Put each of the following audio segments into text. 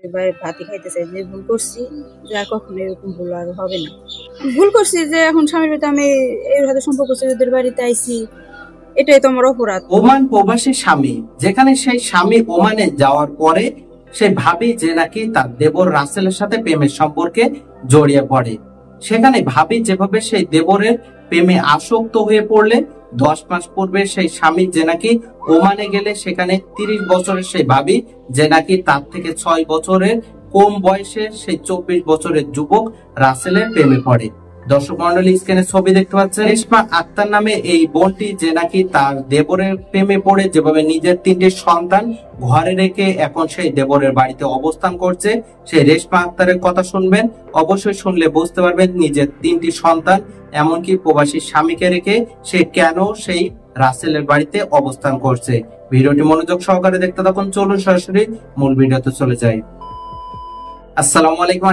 এবার ভাতই খাইতে চাই যে ভুল করছি, যে আর কখনো এরকম ভুল আর হবে না। ভুল করছি যে এখন স্বামীর বাড়িতে আমি এর সাথে সম্পর্ক করছি, ওদের বাড়িতে আইছি, এটাই তো আমার অপরাধ। ওমান প্রবাসী স্বামী, যেখানে সেই স্বামী ওমানে যাওয়ার পরে সে ভাবি যে নাকি তার দেবর রাসেলের সাথে প্রেমের সম্পর্কে জড়িয়ে পড়ে। সেখানে ভাবি যেভাবে সেই দেবরের প্রেমে আসক্ত হয়ে পড়লে 10 মাস পূর্বে সেই স্বামী যে নাকি ওমানে গেলে সেখানে 30 বছরের সেই ভাবি যে নাকি তার থেকে 6 বছরের কম বয়সের সেই 24 বছরের যুবক রাসেলের প্রেমে পড়ে। দর্শক মন্ডলী, স্ক্রিনে ছবি দেখতে পাচ্ছেন, রেশমা আক্তার নামে এই বোনটি যে নাকি তার দেবরের প্রেমে পড়ে যেভাবে নিজের 3টি সন্তান ঘরে রেখে এখন সেই দেবরের বাড়িতে অবস্থান করছে। সেই রেশমা আক্তারের কথা শুনবেন, অবশ্যই শুনলে বুঝতে পারবেন নিজের 3টি সন্তান এমনকি প্রবাসী স্বামীকে রেখে সে কেন সেই রাসেলের বাড়িতে অবস্থান করছে। ভিডিওটি মনোযোগ সহকারে দেখতে থাকুন। চলুন সরাসরি মূল ভিডিওতে চলে যাই। আসসালামু আলাইকুম,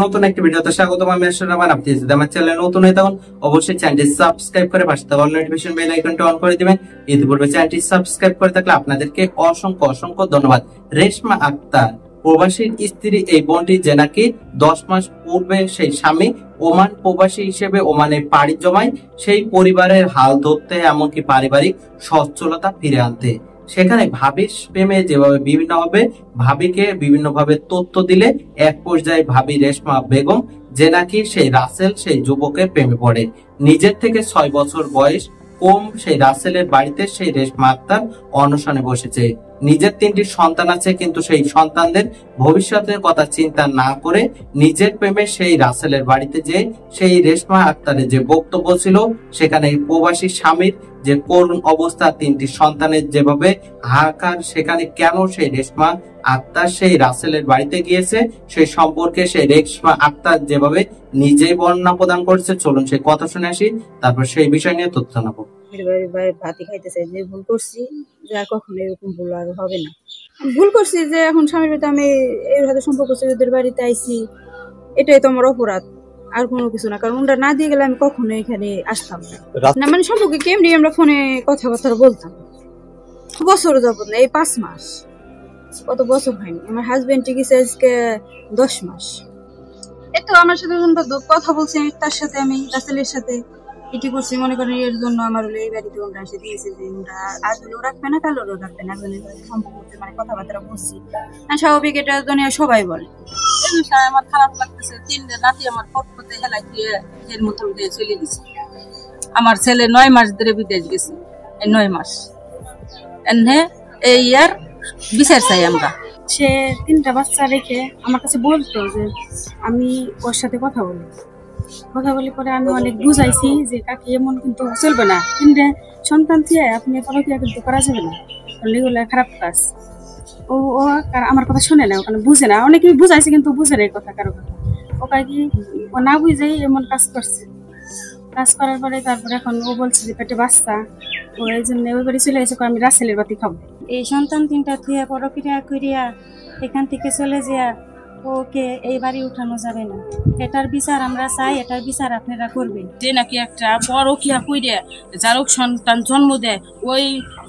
নতুন একটি ভিডিওতে স্বাগতম। আমি আশরাফ। আপনি যদি আমার চ্যানেলে নতুন হয়ে থাকেন অবশ্যই চ্যানেলটি সাবস্ক্রাইব করে পাশে থাকা অল নোটিফিকেশন বেল আইকনটি অন করে দিবেন। ইতিপূর্বে চ্যানেলটি সাবস্ক্রাইব করে থাকলে আপনাদেরকে অসংখ্য অসংখ্য ধন্যবাদ। রেশমা আক্তার প্রবাসীর স্ত্রী এই বোনটি যে নাকি 10 মাস পূর্বে সেই স্বামী ওমান প্রবাসী হিসেবে ওমানে পাড়ি জমায় সেই পরিবারের হাল ধরতে এমনকি পারিবারিক সচ্ছলতা ফিরে আনতে। সেখানে ভাবির প্রেমে যেভাবে ভাবিকে বিভিন্নভাবে তথ্য দিলে এক পর্যায়ে ভাবি রেশমা বেগম যে নাকি সেই রাসেল সেই যুবকের প্রেমে পড়ে। নিজের থেকে 6 বছর বয়স কম সেই রাসেলের বাড়িতে সেই রেশমা আক্তার অনশনে বসেছে। নিজের 3টি সন্তান আছে, কিন্তু সেই সন্তানদের ভবিষ্যতের কথা চিন্তা না করে নিজের প্রেমে সেই রাসেলের বাড়িতে যে সেই রেশমা আক্তারের যে বক্তব্য ছিল, সেখানে প্রবাসী স্বামীর যে করুণ অবস্থা, 3টি সন্তানের যেভাবে হাহাকার, সেখানে কেন সেই রেশমা আক্তার সেই রাসেলের বাড়িতে গিয়েছে সেই সম্পর্কে সেই রেশমা আক্তার যেভাবে নিজেই বর্ণনা প্রদান করছে, চলুন সেই কথা শুনে আসি, তারপর সেই বিষয় নিয়ে তথ্য জানাবো। ভাতই খাইতে চাই যে ভুল করছি, যে আর কখনো এরকম ভুল আর হবে না। ভুল করছি যে এখন স্বামীর বাড়িতে আমি এর সাথে সম্পর্ক করছি, ওদের বাড়িতে আইছি, এটাই তো আমার অপরাধ, আর কোনো কিছু না। কারণ ওটা না দিয়ে গেলে আমি কখনো এখানে আসতাম না। মানে সম্পর্কে কেমনি আমরা ফোনে কথাবার্তা বলতাম বছর যাবত না, এই 5 মাস, কত বছর হয়নি। আমার হাজবেন্ড গেছে আজকে 10 মাস। এতো আমার সাথে কথা বলছি তার সাথে, আমি রাসেলের সাথে এটি করছি, মনে করেন এর জন্য আমার হলো এই বাড়িতে ওরা এসে দিয়েছে যে ওরা আজ হলো রাখবে না, কাল হলো রাখবে না, সম্পর্ক করছে, মানে কথাবার্তা বলছি। স্বাভাবিক, এটা দুনিয়া সবাই বলে। আমার খারাপ লাগতেছে, 3টে নাতি আমার ফটফটে হেলাই দিয়ে এর মতন দিয়ে চলে গেছে। আমার ছেলে 9 মাস ধরে বিদেশ গেছে, এই 9 মাস এনে এই আর বিচার চাই আমরা। সে 3টা বাচ্চা রেখে আমার কাছে বলতো যে আমি ওর সাথে কথা বলি পরে আমি অনেক বুঝাইছি যে কাকি এমন কিন্তু চলবে না, 3টে সন্তান দিয়ে আপনি পরকিয়া কিন্তু করা যাবে না, এগুলো খারাপ কাজ। ও আমার কথা শুনে না, ওখানে বুঝে না, অনেকেই বুঝাইছে কিন্তু বুঝে না এই কথা, কারো কথা। ও কি ও না বুঝেই এমন কাজ করছে। কাজ করার পরে তারপরে এখন ও বলছে যে পেটে বাচ্চা, ও এই জন্য ওই বাড়ি চলে এসে আমি রাসেলের বাতি খাবো। এই সন্তান 3টা থুয়ে পরকিয়া করিয়া এখান থেকে চলে যা ওকে এই বাড়ি উঠানো যাবে না। এটার বিচার আমরা চাই, এটার বিচার আপনারা করবেন। যে নাকি একটা পরকিয়া কইরে যার সন্তান জন্ম দেয়, ওই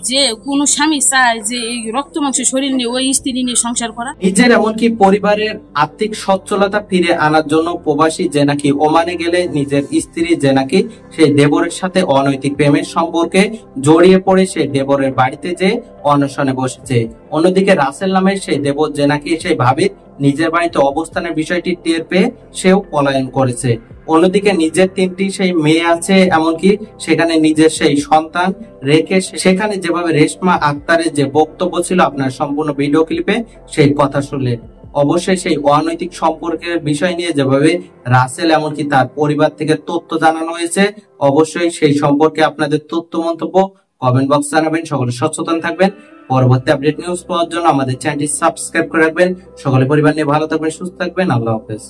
যে কোন স্বামী চায় যে এই রক্ত মাংস শরীর নিয়ে ওই স্ত্রী নিয়ে সংসার করা। নিজের এমনকি পরিবারের আর্থিক সচ্ছলতা ফিরে আনার জন্য প্রবাসী যে নাকি ওমানে গেলে নিজের স্ত্রী যে নাকি সেই দেবরের সাথে অনৈতিক প্রেমের সম্পর্কে জড়িয়ে পড়ে সেই দেবরের বাড়িতে যে অনশনে বসেছে। অন্যদিকে রাসেল নামের সেই দেবর যে নাকি সেই ভাবির নিজের বাড়িতে অবস্থানের বিষয়টি টের পেয়ে সেও পলায়ন করেছে। অন্যদিকে নিজের 3টি সেই মেয়ে আছে, এমনকি সেখানে নিজের সেই সন্তান রেখে সেখানে যেভাবে রেশমা আক্তারের যে বক্তব্য ছিল আপনার সম্পূর্ণ ভিডিও ক্লিপে সেই কথা শুনলেন। অবশ্যই সেই অনৈতিক সম্পর্কের বিষয় নিয়ে যেভাবে রাসেল এমনকি তার পরিবার থেকে তথ্য জানানো হয়েছে, অবশ্যই সেই সম্পর্কে আপনাদের তথ্য মন্তব্য কমেন্ট বক্স জানাবেন। সকলে সচেতন থাকবেন। পরবর্তী আপডেট নিউজ পাওয়ার জন্য আমাদের চ্যানেলটি সাবস্ক্রাইব করে রাখবেন। সকলে পরিবার নিয়ে ভালো থাকবেন, সুস্থ থাকবেন। আল্লাহ হাফেজ।